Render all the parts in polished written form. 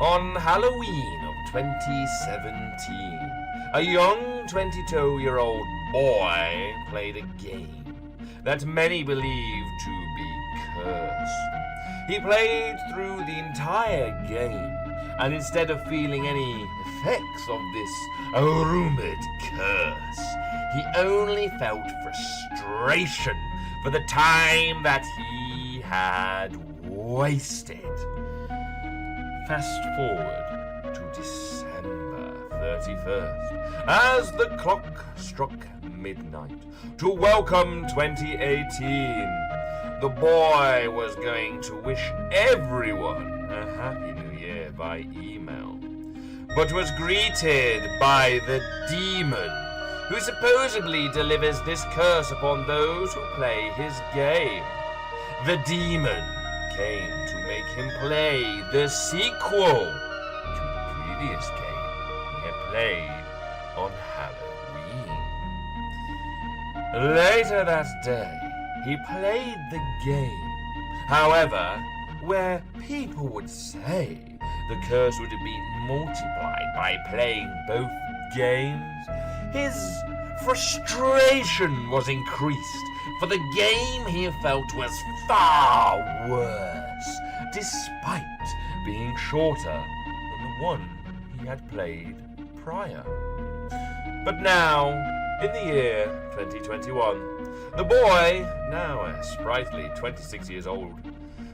On Halloween of 2017, a young 22-year-old boy played a game that many believe to be cursed. He played through the entire game, and instead of feeling any effects of this rumored curse, he only felt frustration for the time that he had wasted. Fast forward to December 31st, as the clock struck midnight to welcome 2018. The boy was going to wish everyone a Happy New Year by email, but was greeted by the demon, who supposedly delivers this curse upon those who play his game. The demon came to make him play the sequel to the previous game he had played on Halloween. Later that day, he played the game. However, where people would say the curse would have been multiplied by playing both games, his frustration was increased, for the game he felt was far worse, despite being shorter than the one he had played prior. But now, in the year 2021, the boy, now a sprightly 26 years old,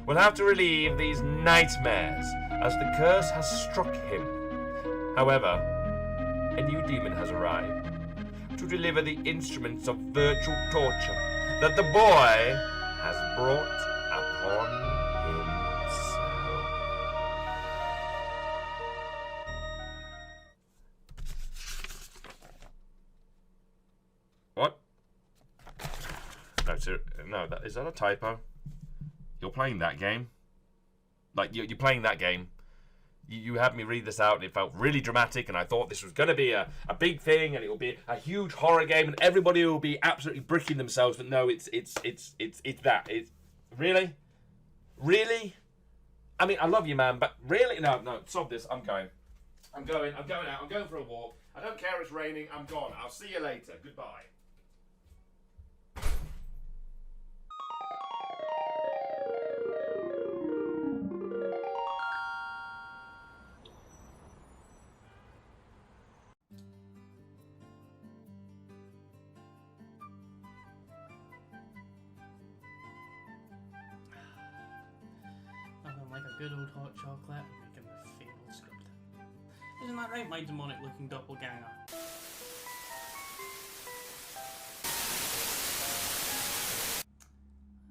will have to relieve these nightmares as the curse has struck him. However, a new demon has arrived to deliver the instruments of virtual torture that the boy has brought upon himself. What? No, sir, no, is that a typo? You're playing that game? Like, you're playing that game? You had me read this out, and it felt really dramatic, and I thought this was going to be a big thing, and it will be a huge horror game, and everybody will be absolutely bricking themselves. But no, it's that. It's really. I mean, I love you, man, but really, no, stop this. I'm going out. I'm going for a walk. I don't care if it's raining. I'm gone. I'll see you later. Goodbye. Like a good old hot chocolate and making the fabled script. Isn't that right, my demonic looking doppelganger?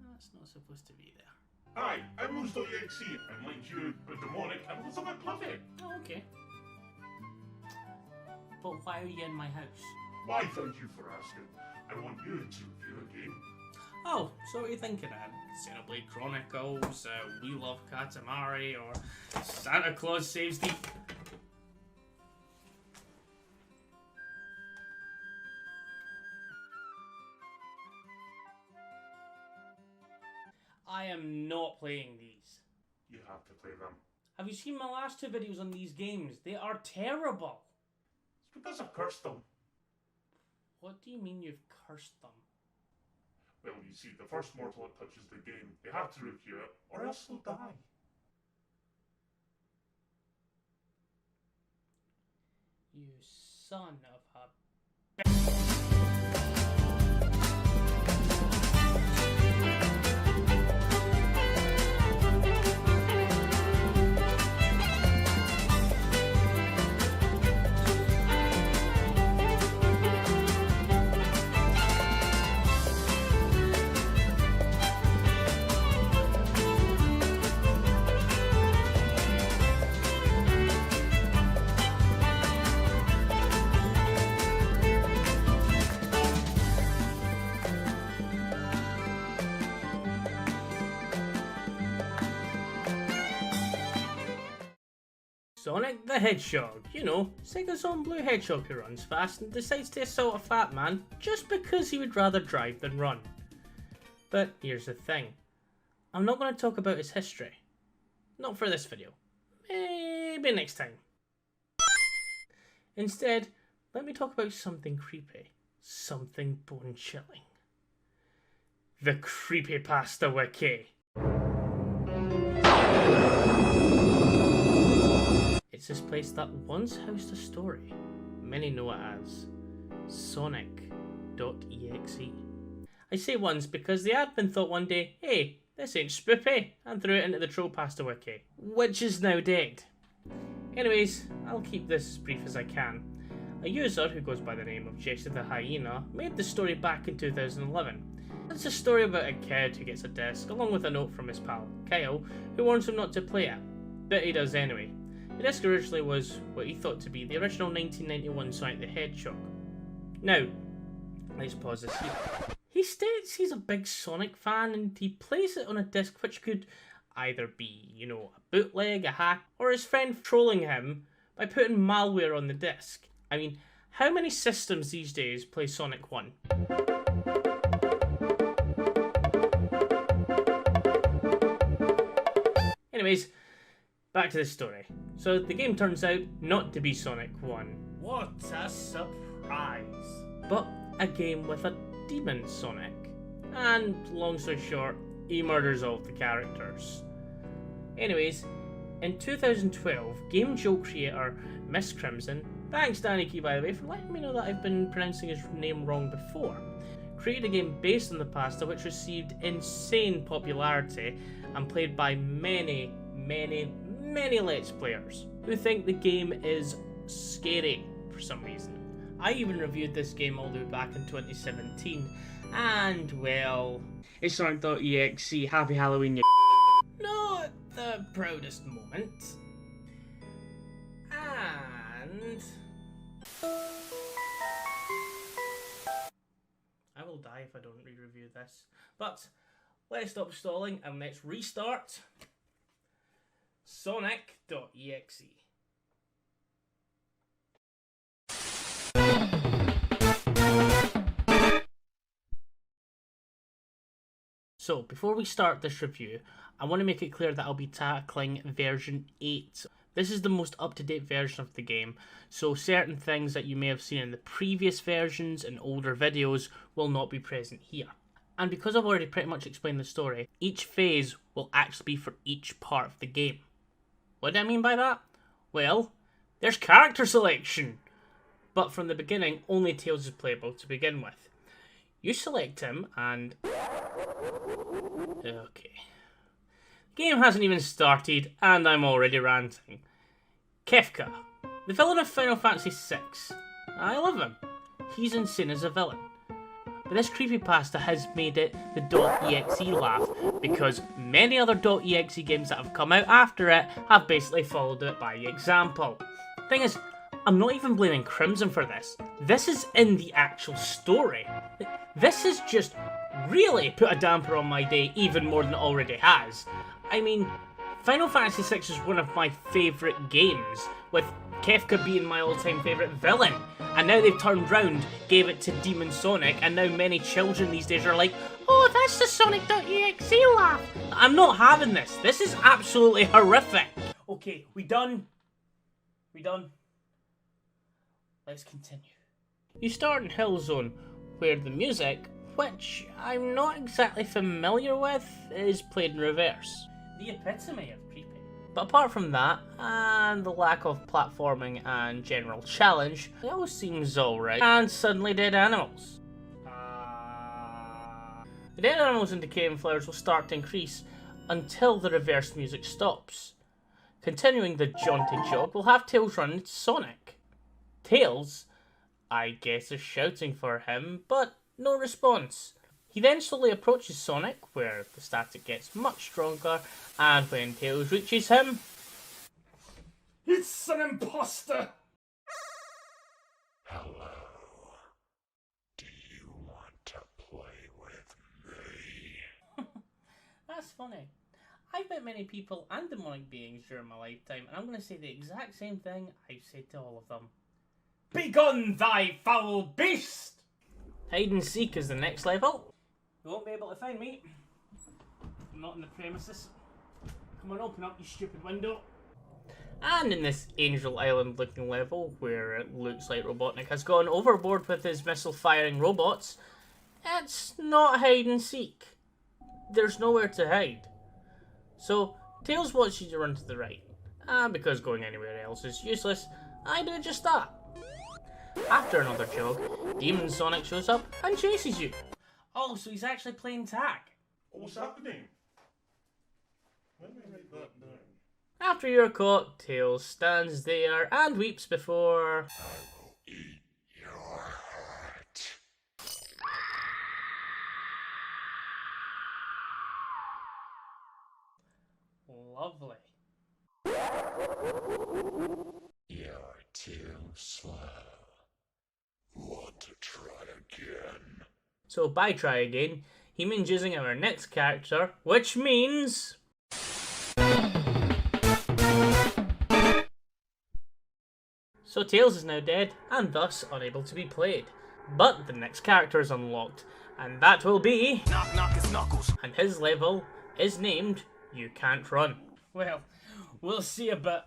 That's not supposed to be there. Hi, I'm Mills.exe, and mind you, a demonic and what's a bit puffy. Oh, okay. But why are you in my house? Why, thank you for asking. I want you to review a game. Oh, so what are you thinking of? Xenoblade Chronicles, We Love Katamari, or Santa Claus Saves the... I am not playing these. You have to play them. Have you seen my last two videos on these games? They are terrible. It's because I've cursed them. What do you mean you've cursed them? Well, you see, the first mortal that touches the game, they have to review it, or else they'll die. You son of a... Sonic the Hedgehog, you know, Sega's own blue hedgehog who runs fast and decides to assault a fat man just because he would rather drive than run. But here's the thing, I'm not going to talk about his history. Not for this video. maybe next time. Instead, let me talk about something creepy, something bone-chilling. The Creepypasta Wiki. It's this place that once housed a story. Many know it as Sonic.exe. I say once because the admin thought one day, hey, this ain't spoopy, and threw it into the Trollpasta Wiki, which is now dead. Anyways, I'll keep this as brief as I can. A user who goes by the name of Jesse the Hyena made the story back in 2011. It's a story about a kid who gets a disc along with a note from his pal, Kyle, who warns him not to play it, but he does anyway. The disc originally was what he thought to be the original 1991 Sonic the Hedgehog. Now, let's pause this here. He states he's a big Sonic fan and he plays it on a disc which could either be, a bootleg, a hack, or his friend trolling him by putting malware on the disc. I mean, how many systems these days play Sonic 1? Anyways, back to the story. So the game turns out not to be Sonic 1. What a surprise! But a game with a demon Sonic. And long story short, he murders all of the characters. Anyways, in 2012, Game Jolt creator Miss Crimson, thanks Danny Key by the way for letting me know that I've been pronouncing his name wrong before, created a game based on the pasta which received insane popularity and played by many Let's Players who think the game is scary for some reason. I even reviewed this game all the way back in 2017, and well, it's Sonic.exe, happy Halloween, you not the proudest moment. And I will die if I don't re-review this. But let's stop stalling and let's restart Sonic.exe. So, before we start this review, I want to make it clear that I'll be tackling version 8. This is the most up-to-date version of the game, so certain things that you may have seen in the previous versions and older videos will not be present here. And because I've already pretty much explained the story, each phase will actually be for each part of the game. What do I mean by that? Well, there's character selection! But from the beginning, only Tails is playable to begin with. You select him and... okay. The game hasn't even started and I'm already ranting. Kefka, the villain of Final Fantasy VI. I love him. He's insane as a villain. But this creepypasta has made it the .exe laugh because many other .exe games that have come out after it have basically followed it by example. Thing is, I'm not even blaming Crimson for this. This is in the actual story. This has just really put a damper on my day even more than it already has. I mean, Final Fantasy VI is one of my favourite games, with Kefka being my all-time favourite villain. And now they've turned round, gave it to Demon Sonic, and now many children these days are like, oh, that's the Sonic.exe laugh. I'm not having this. This is absolutely horrific. Okay, we done? We done? Let's continue. You start in Hillzone, where the music, which I'm not exactly familiar with, is played in reverse. The epitome of creepy. But apart from that, and the lack of platforming and general challenge, it all seems alright. And suddenly dead animals. The dead animals and decaying flowers will start to increase until the reversed music stops. Continuing the jaunty jog, we'll have Tails run into Sonic. Tails, I guess, is shouting for him, but no response. He then slowly approaches Sonic, where the static gets much stronger, and when Tails reaches him... It's an imposter! Hello. Do you want to play with me? That's funny. I've met many people and demonic beings during my lifetime, and I'm going to say the exact same thing I've said to all of them. Begone, thy foul beast! Hide and seek is the next level. You won't be able to find me. I'm not in the premises. Come on, open up, you stupid window. And in this Angel Island looking level, where it looks like Robotnik has gone overboard with his missile firing robots, it's not hide and seek. There's nowhere to hide. So, Tails wants you to run to the right. And because going anywhere else is useless, I do just that. After another jog, Demon Sonic shows up and chases you. Oh, so he's actually playing tag. What's happening? Let me write that down. After you're caught, Tails stands there and weeps before... Eat your heart. Lovely. You're too slow. Want to try again? So by try again, he means using our next character, which means... So Tails is now dead, and thus unable to be played. But the next character is unlocked, and that will be... Knock knock it's Knuckles. And his level is named You Can't Run. Well, we'll see about...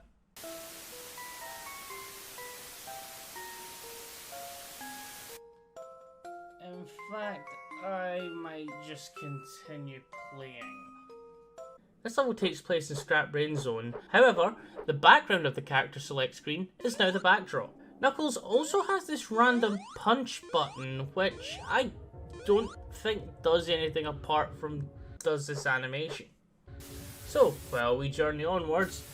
In fact, I might just continue playing. This level takes place in Scrap Brain Zone. However, the background of the character select screen is now the backdrop. Knuckles also has this random punch button, which I don't think does anything apart from does this animation. So, while we journey onwards,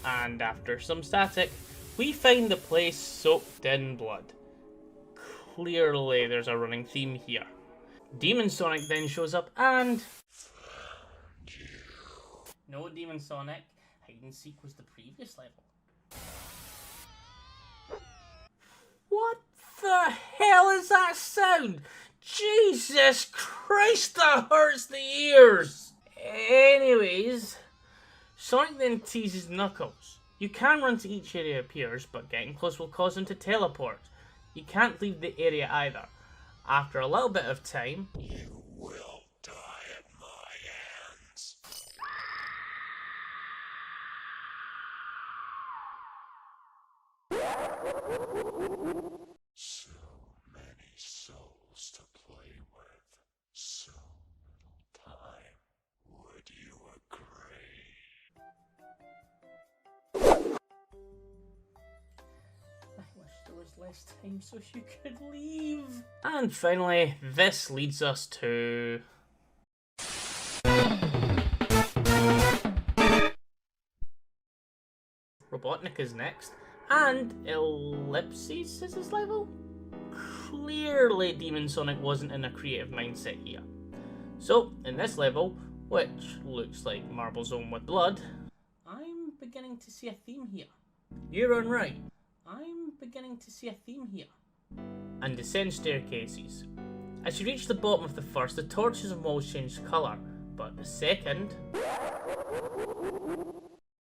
and after some static, we find the place soaked in blood. Clearly there's a running theme here. Demon Sonic then shows up and... No, Demon Sonic. Hide and Seek was the previous level. What the hell is that sound? Jesus Christ, that hurts the ears! Anyways, Sonic then teases Knuckles. You can run to each area appears, but getting close will cause him to teleport. You can't leave the area either. After a little bit of time... You will die at my hands. So many souls to play with. So little time. Would you agree? I wish there was less time so you could leave. And finally, this leads us to... Robotnik is next, and Ellipses is his level? Clearly Demon Sonic wasn't in a creative mindset here. So, in this level, which looks like Marble Zone with blood, I'm beginning to see a theme here. You're on right. I'm beginning to see a theme here. And descend staircases. As you reach the bottom of the first, the torches and walls change colour, but the second...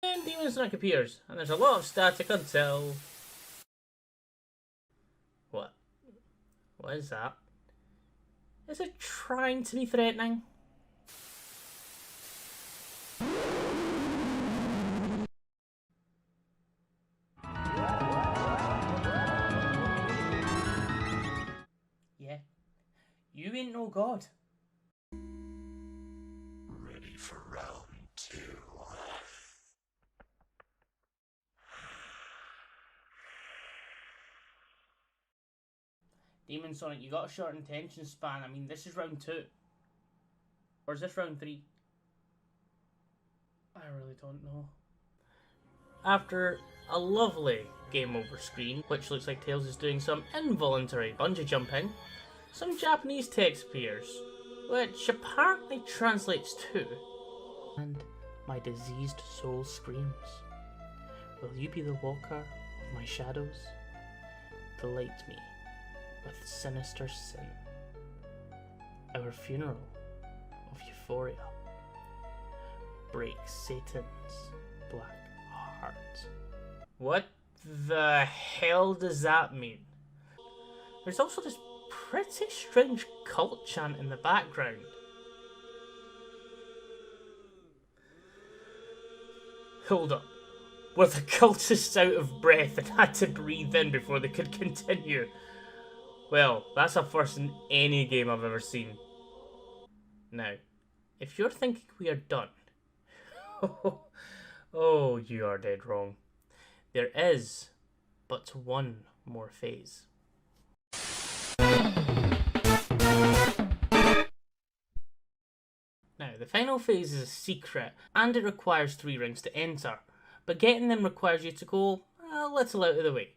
And Demon Sonic appears, and there's a lot of static until... What? What is that? Is it trying to be threatening? Yeah. You ain't no god. Ready for round 2. Demon Sonic, you got a short attention span. I mean, this is round 2. Or is this round 3? I really don't know. After a lovely game over screen, which looks like Tails is doing some involuntary bungee jumping, some Japanese text appears, which apparently translates to... And my diseased soul screams. Will you be the walker of my shadows? Delight me with sinister sin. Our funeral of euphoria. Break Satan's black heart. What the hell does that mean? There's also this pretty strange cult chant in the background. Hold up. were the cultists out of breath and had to breathe in before they could continue. Well, that's a first in any game I've ever seen. Now, if you're thinking we are done, oh, you are dead wrong. There is but one more phase. Now, the final phase is a secret, and it requires 3 rings to enter, but getting them requires you to go a little out of the way.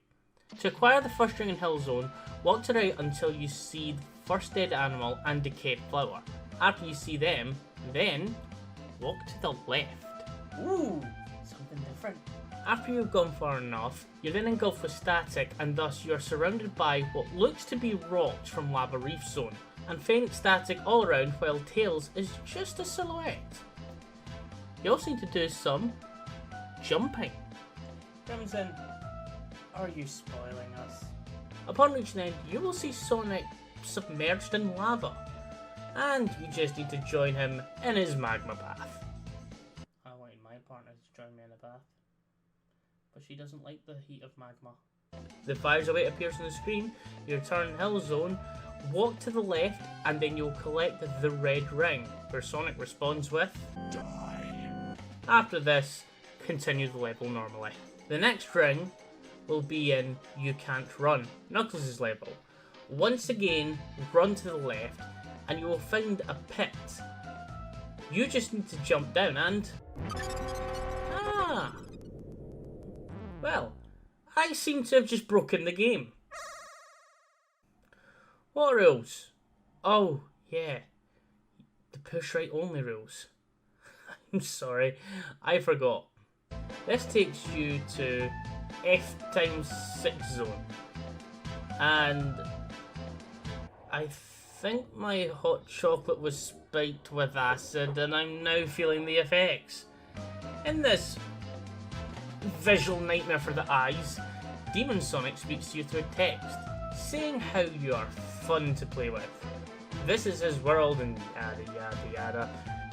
To acquire the first ring in Hill Zone, walk to the right until you see the first dead animal and decayed flower. After you see them, then walk to the left. Ooh, something different. After you've gone far enough, you're then engulfed with static, and thus you're surrounded by what looks to be rocks from Lava Reef Zone, and faint static all around while Tails is just a silhouette. You also need to do some jumping. Crimson, are you spoiling us? Upon reaching the end, you will see Sonic submerged in lava, and you just need to join him in his magma bath. I wanted my partner to join me in a bath, but she doesn't like the heat of magma. The fire's away appears on the screen, you return Hill Zone, walk to the left, and then you'll collect the red ring, where Sonic responds with Die. After this, continue the level normally. The next ring will be in You Can't Run, Knuckles' level. Once again, run to the left, and you will find a pit. You just need to jump down and... Ah! Well, I seem to have just broken the game. What rules? Oh, yeah. The push right only rules. I'm sorry, I forgot. This takes you to F×6 zone. And I think my hot chocolate was spiked with acid and I'm now feeling the effects. In this visual nightmare for the eyes, Demon Sonic speaks to you through text, saying how you are fun to play with. This is his world and yada yada yada.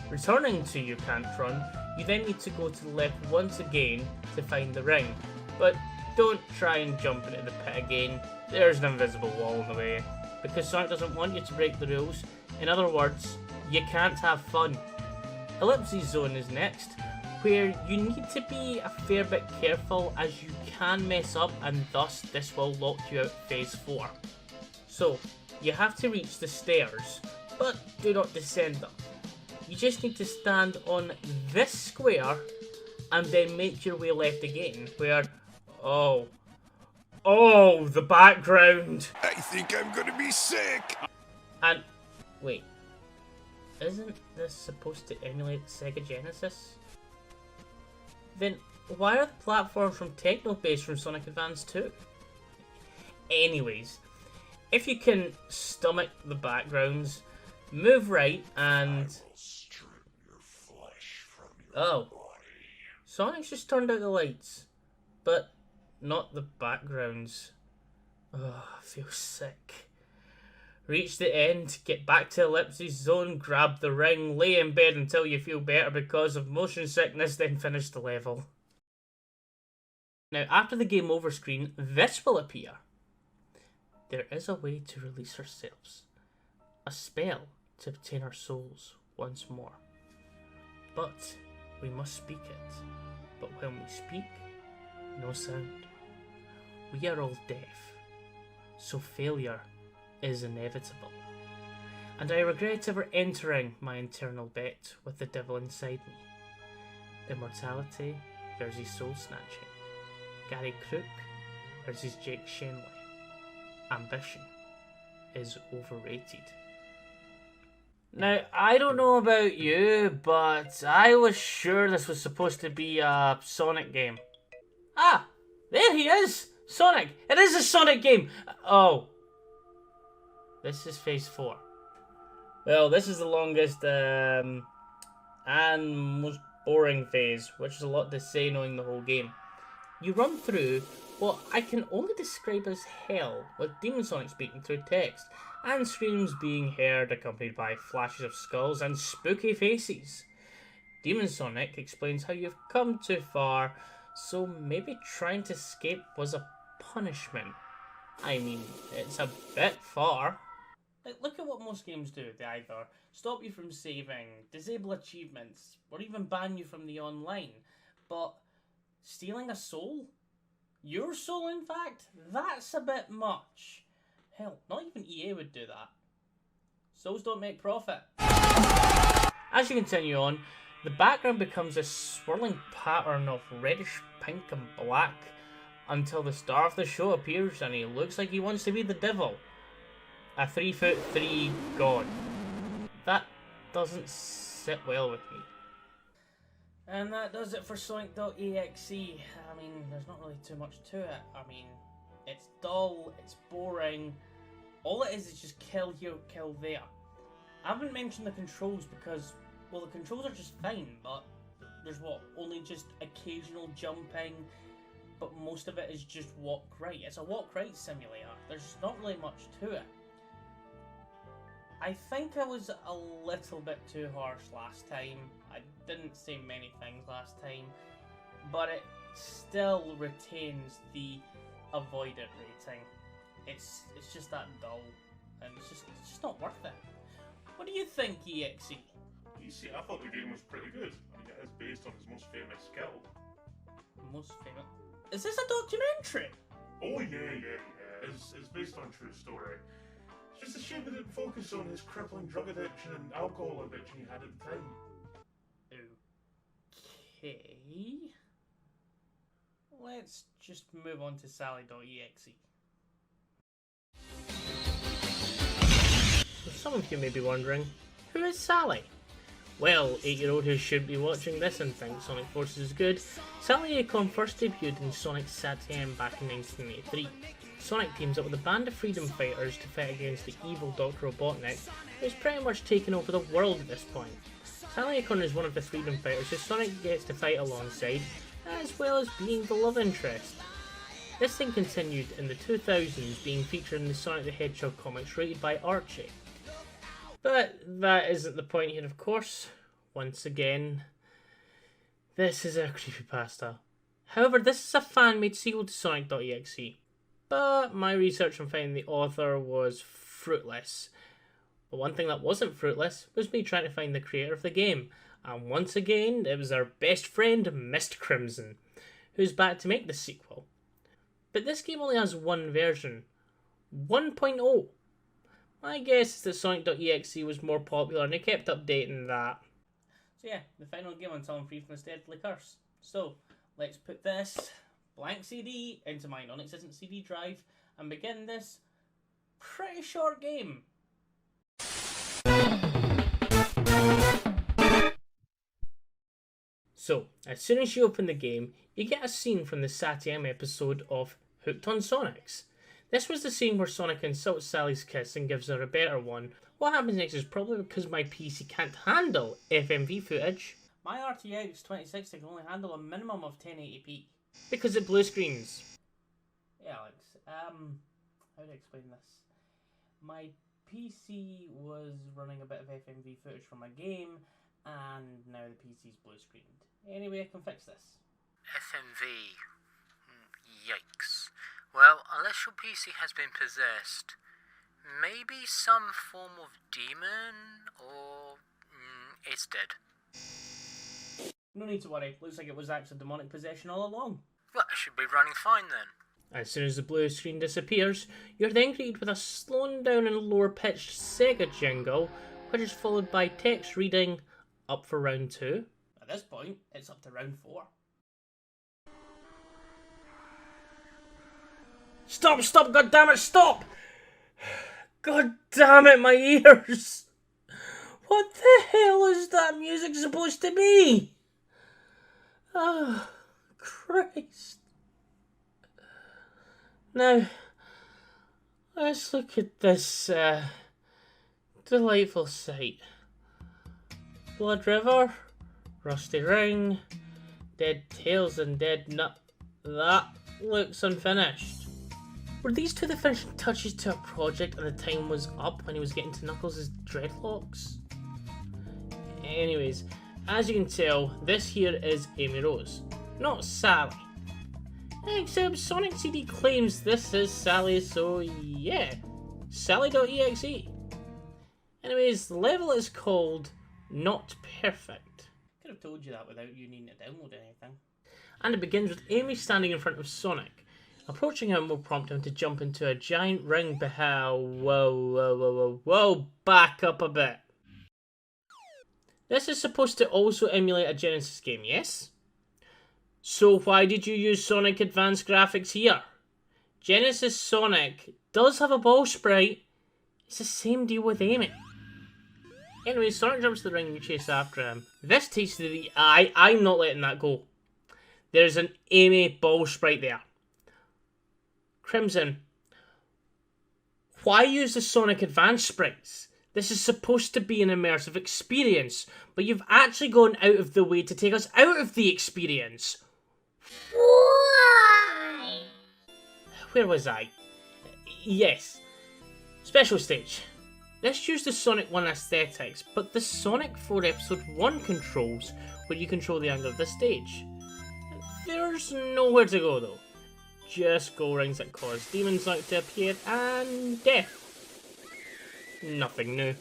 Returning to You Can't Run, you then need to go to the left once again to find the ring. But don't try and jump into the pit again, there's an invisible wall in the way. Because Sonic doesn't want you to break the rules. In other words, you can't have fun. Ellipses Zone is next, where you need to be a fair bit careful as you can mess up and thus this will lock you out phase 4. So, you have to reach the stairs, but do not descend them. You just need to stand on this square and then make your way left again, where, oh, the background. I think I'm gonna be sick. And, wait, isn't this supposed to emulate Sega Genesis? Then, why are the platforms from Techno based from Sonic Advance 2? Anyways, if you can stomach the backgrounds, move right and... Strip your flesh from your Oh, body. Sonic's just turned out the lights, but not the backgrounds. Oh, I feel sick. Reach the end, get back to Ellipses Zone, grab the ring, lay in bed until you feel better because of motion sickness, then finish the level. Now, after the game over screen, this will appear. There is a way to release ourselves. A spell to obtain our souls once more. But we must speak it. But when we speak, no sound. We are all deaf. So failure is inevitable. And I regret ever entering my eternal bet with the devil inside me. Immortality versus soul snatching. Gary Crook versus Jake Shenley. Ambition is overrated. Now, I don't know about you, but I was sure this was supposed to be a Sonic game. Ah, there he is! Sonic! It is a Sonic game! Oh. This is phase 4. Well, this is the longest and most boring phase, which is a lot to say knowing the whole game. You run through what I can only describe as hell, with Demon Sonic speaking through text, and screams being heard accompanied by flashes of skulls and spooky faces. Demon Sonic explains how you've come too far, So maybe trying to escape was a punishment. I mean, it's a bit far. Like, look at what most games do. They either stop you from saving, disable achievements, or even ban you from the online. But stealing a soul? Your soul, in fact? That's a bit much. Hell, not even EA would do that. Souls don't make profit. As you continue on, the background becomes a swirling pattern of reddish pink and black until the star of the show appears and he looks like he wants to be the devil. A 3'3" god. That doesn't sit well with me. And that does it for Sonic.exe. I mean, there's not really too much to it. I mean, it's dull, it's boring. All it is just kill here, kill there. I haven't mentioned the controls because, well, the controls are just fine, but there's only just occasional jumping, but most of it is just walk right. It's a walk right simulator. There's not really much to it. I think I was a little bit too harsh last time. I didn't say many things last time, but it still retains the avoid it rating. It's just that dull, and it's just not worth it. What do you think, EXE? You see, I thought the game was pretty good. I mean, it is based on his most famous skill. Most famous? Is this a documentary? Oh yeah. It's based on true story. It's just a shame they didn't focus on his crippling drug addiction and alcohol addiction he had at the time. Okay. Let's just move on to Sally.exe. So some of you may be wondering, who is Sally? Well, 8-year-old who should be watching this and think Sonic Forces is good, Sally ACORN first debuted in Sonic SATM back in 1983. Sonic teams up with a band of freedom fighters to fight against the evil Dr. Robotnik, who has pretty much taken over the world at this point. Sally ACORN is one of the freedom fighters who Sonic gets to fight alongside, as well as being the love interest. This thing continued in the 2000s, being featured in the Sonic the Hedgehog comics rated by Archie. But that isn't the point here, of course. Once again, this is a creepypasta. However, this is a fan-made sequel to Sonic.exe, but my research on finding the author was fruitless. But one thing that wasn't fruitless was me trying to find the creator of the game, and once again, it was our best friend, Mist Crimson, who's back to make the sequel. But this game only has one version, 1.0. My guess is that Sonic.exe was more popular and they kept updating that. So yeah, the final game until I'm free from this deadly curse. So, let's put this blank CD into my non-existent CD drive and begin this pretty short game. So, as soon as you open the game, you get a scene from the SATM episode of Hooked on Sonics. This was the scene where Sonic insults Sally's kiss and gives her a better one. What happens next is probably because my PC can't handle FMV footage. My RTX 2060 can only handle a minimum of 1080p. Because it blue screens. Yeah, Alex. How do I explain this? My PC was running a bit of FMV footage from a game, and now the PC's blue screened. Anyway, I can fix this. FMV. Yikes. Well, unless your PC has been possessed, maybe some form of demon, or it's dead. No need to worry, looks like it was actually demonic possession all along. Well, it should be running fine then. As soon as the blue screen disappears, you're then greeted with a slowed down and lower pitched Sega jingle, which is followed by text reading, up for round 2. At this point, it's up to round 4. Stop, goddammit, stop! God damn it, my ears! What the hell is that music supposed to be? Oh, Christ. Now, let's look at this delightful sight. Blood River, Rusty Ring, Dead Tails and Dead Nut. That looks unfinished. Were these two the finishing touches to a project and the time was up when he was getting to Knuckles' dreadlocks? Anyways, as you can tell, this here is Amy Rose, not Sally. Except Sonic CD claims this is Sally, so yeah. Sally.exe. Anyways, the level is called Not Perfect. Could have told you that without you needing to download anything. And it begins with Amy standing in front of Sonic. Approaching him will prompt him to jump into a giant ring behind. Whoa, back up a bit. This is supposed to also emulate a Genesis game, yes? So why did you use Sonic Advanced graphics here? Genesis Sonic does have a ball sprite. It's the same deal with Amy. Anyway, Sonic jumps to the ring and you chase after him. This takes to the eye. I'm not letting that go. There's an Amy ball sprite there. Crimson. Why use the Sonic Advanced sprites? This is supposed to be an immersive experience, but you've actually gone out of the way to take us out of the experience. Why? Where was I? Yes. Special stage. This used the Sonic 1 aesthetics, but the Sonic 4 Episode 1 controls, where you control the angle of the stage. There's nowhere to go though. Just gold rings that cause demons not to appear, and death. Nothing new.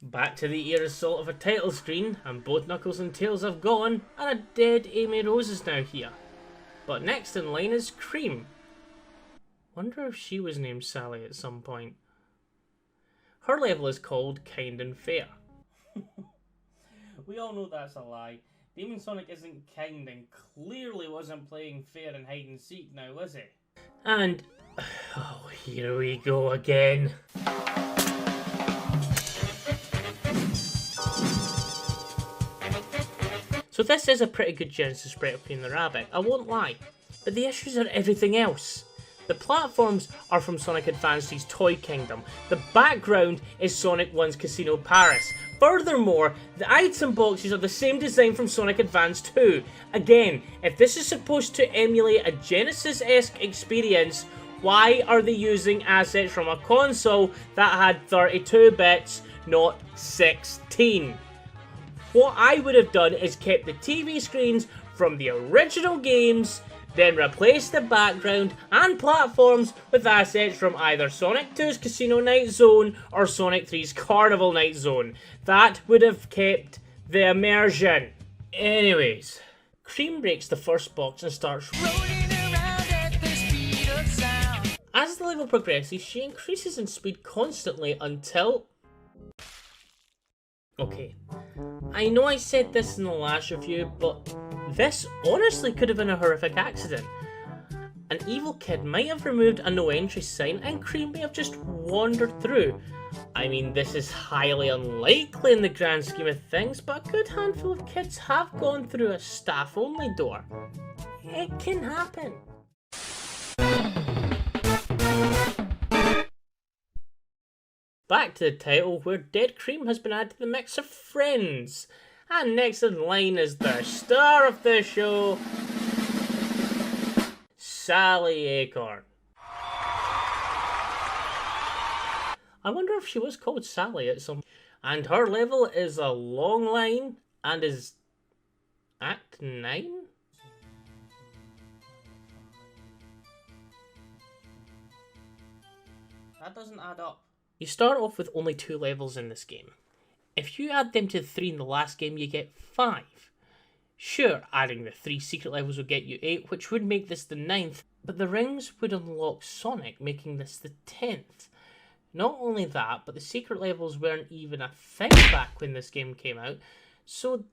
Back to the eerie assault of a title screen, and both Knuckles and Tails have gone, and a dead Amy Rose is now here. But next in line is Cream. Wonder if she was named Sally at some point. Her level is called Kind and Fair. We all know that's a lie. Demon Sonic isn't kind and clearly wasn't playing fair in hide and seek now, was he? And oh, here we go again. So this is a pretty good Genesis sprite of Queen the Rabbit, I won't lie. But the issues are everything else. The platforms are from Sonic Advance's Toy Kingdom. The background is Sonic 1's Casino Paris. Furthermore, the item boxes are the same design from Sonic Advance 2. Again, if this is supposed to emulate a Genesis-esque experience, why are they using assets from a console that had 32 bits, not 16? What I would have done is kept the TV screens from the original games, then replace the background and platforms with assets from either Sonic 2's Casino Night Zone or Sonic 3's Carnival Night Zone. That would have kept the immersion. Anyways, Cream breaks the first box and starts rolling around at the speed of sound. As the level progresses, she increases in speed constantly until... Okay, I know I said this in the last review, but this honestly could have been a horrific accident. An evil kid might have removed a no entry sign and Cream may have just wandered through. I mean, this is highly unlikely in the grand scheme of things, but a good handful of kids have gone through a staff-only door. It can happen. Back to the title, where Dead Cream has been added to the mix of friends. And next in line is the star of the show, Sally Acorn. I wonder if she was called Sally at some... And her level is a long line and is Act 9? That doesn't add up. You start off with only 2 levels in this game. If you add them to the 3 in the last game, you get 5. Sure, adding the 3 secret levels would get you 8, which would make this the 9th, but the rings would unlock Sonic, making this the 10th. Not only that, but the secret levels weren't even a thing back when this game came out, so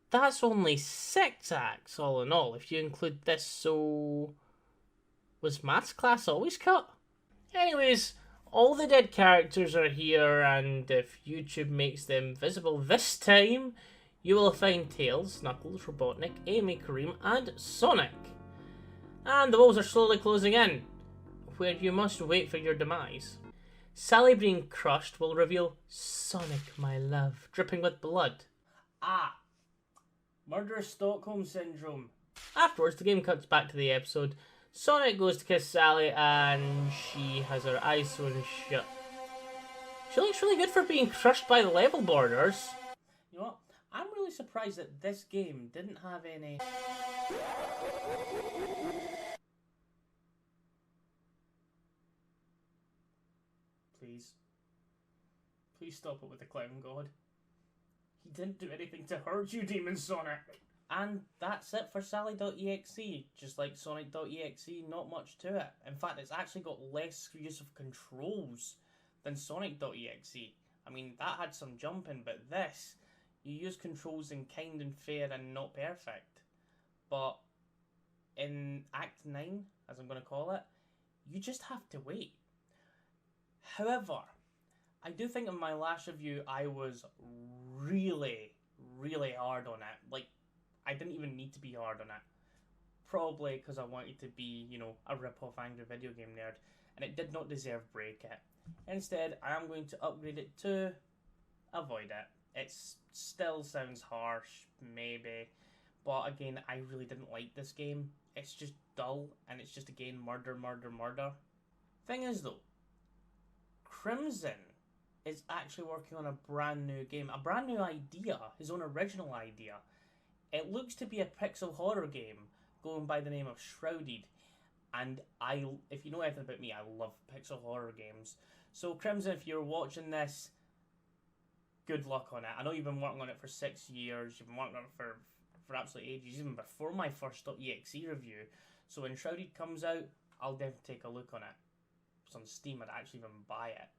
that's only 6 acts all in all, if you include this, so... Was Maths class always cut? Anyways, all the dead characters are here, and if YouTube makes them visible this time, you will find Tails, Knuckles, Robotnik, Amy, Kareem, and Sonic. And the walls are slowly closing in, where you must wait for your demise. Sally being crushed will reveal Sonic, my love, dripping with blood. Ah! Murderous Stockholm Syndrome. Afterwards, the game cuts back to the episode. Sonic goes to kiss Sally and she has her eyes sewn shut. She looks really good for being crushed by the level borders. You know what? I'm really surprised that this game didn't have any... Please. Please stop it with the clown god. He didn't do anything to hurt you, Demon Sonic! And that's it for Sally.exe. Just like Sonic.exe, not much to it. In fact, it's actually got less use of controls than Sonic.exe. I mean, that had some jumping, but this, you use controls in kind and fair and not perfect. But in Act 9, as I'm going to call it, you just have to wait. However, I do think in my last review I was really hard on it. Like, I didn't even need to be hard on it. Probably because I wanted to be, you know, a rip-off Angry Video Game Nerd. And it did not deserve Break It. Instead, I am going to upgrade it to Avoid It. It still sounds harsh, maybe. But again, I really didn't like this game. It's just dull, and it's just, again, murder. Thing is, though, Crimson is actually working on a brand new game. A brand new idea. His own original idea. It looks to be a pixel horror game going by the name of Shrouded. And if you know anything about me, I love pixel horror games. So Crimson, if you're watching this, good luck on it. I know you've been working on it for 6 years. You've been working on it for absolute ages, even before my first .exe review. So when Shrouded comes out, I'll definitely take a look on it. It's on Steam, I'd actually even buy it.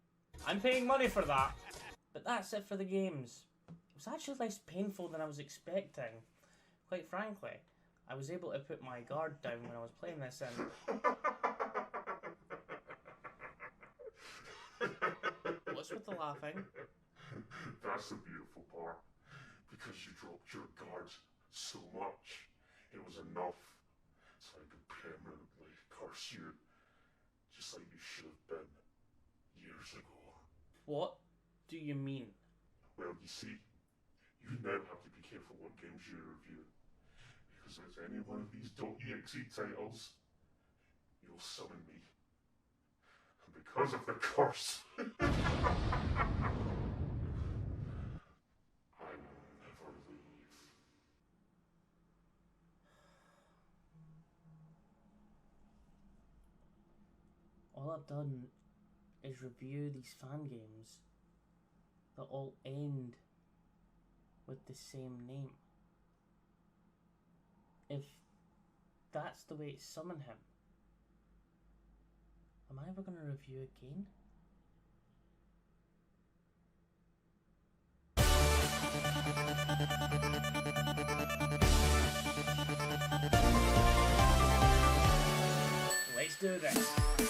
I'm paying money for that. But that's it for the games. It was actually less painful than I was expecting. Quite frankly, I was able to put my guard down when I was playing this and... What's with the laughing? That's the beautiful part. Because you dropped your guard so much, it was enough so I could permanently curse you, just like you should have been years ago. What do you mean? Well, you see, you now have to be careful what games you review. Because if it's any one of these .exe titles, you'll summon me. And because of the curse, I will never leave. All I've done is review these fan games that all end with the same name. If that's the way to summon him, am I ever going to review again? Let's do this.